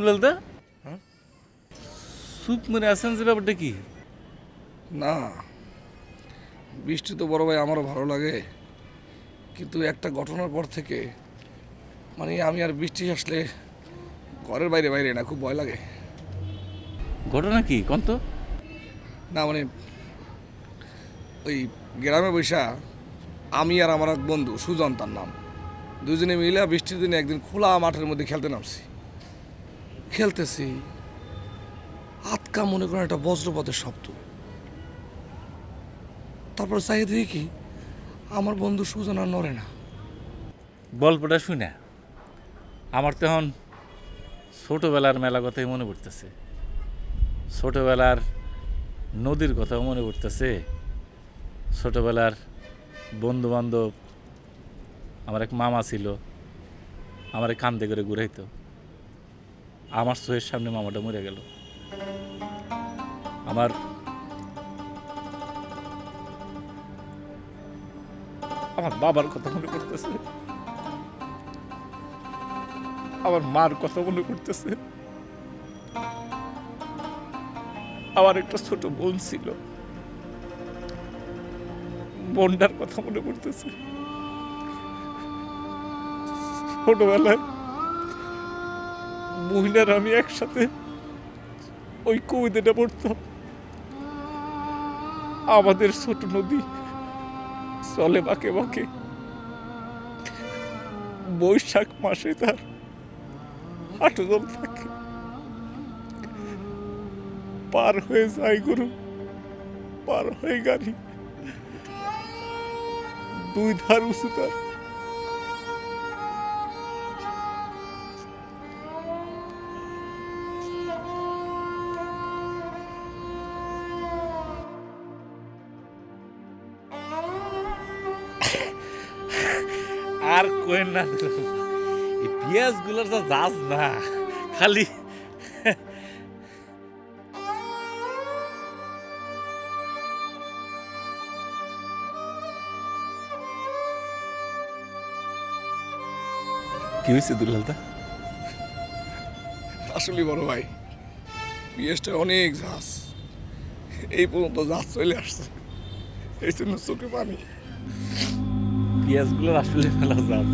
দুলালদা হ্যাঁ? সুপ মনে আছেন যে ব্যাপারটা কি? না, বৃষ্টি তো বড় ভাই আমারও ভালো লাগে, কিন্তু একটা ঘটনার পর থেকে মানে আমি আর বৃষ্টি আসলে ঘরের বাইরে বাইরে না, খুব ভয় লাগে। ঘটনা কি কন তো? না মানে ওই গ্রামে বৈশা আমি আর আমার এক বন্ধু সুজন তার নাম, দুজনে মিলে বৃষ্টির দিনে একদিন খোলা মাঠের মধ্যে খেলতে নামছি। খেলতেছি, আতকা মনে করেন একটা বজ্রপাতের শব্দ। তারপর চাই দেখি কি আমার বন্ধু সুজন আর নড়ে না। গল্পটা শুনে আমার তখন ছোটবেলার মেলা কথাই মনে পড়তেছে, ছোটবেলার নদীর কথাও মনে পড়তেছে, ছোটবেলার বন্ধু বান্ধব। আমার এক মামা ছিল, আমার কান্দে করে ঘুরাইতো। আমার চোখের সামনে মামাটা মরে গেল। আমার আমার বাবার কথা মনে পড়তেছে, আমার মার কথা মনে পড়তেছে। আমার একটা ছোট বোন ছিল, বোনটার কথা মনে পড়তেছে। ছোটবেলায় মহিলার আমি একসাথে ওই কবিতাটা পড়তাম, আমাদের ছোট নদী চলে বাঁকে বাঁকে, বৈশাখ মাসে তার হাঁটু জল থাকে, পার হয়ে যায় গরু, পার হয়ে গাড়ি, দুই ধার উঁচু তার। আর কোয়েন না, এই পেঁয়াজ গুলোর যা যাস না, খালি কি হয়েছে দুলালদা? আসলে বড় ভাই, পিএসটা অনেক ঝাঁস, এই পর্যন্ত ঝাঁস চলে আসছে, এই জন্য চোখে পানি। পেঁয়াজ গুলোর আসলে মেলা যাস।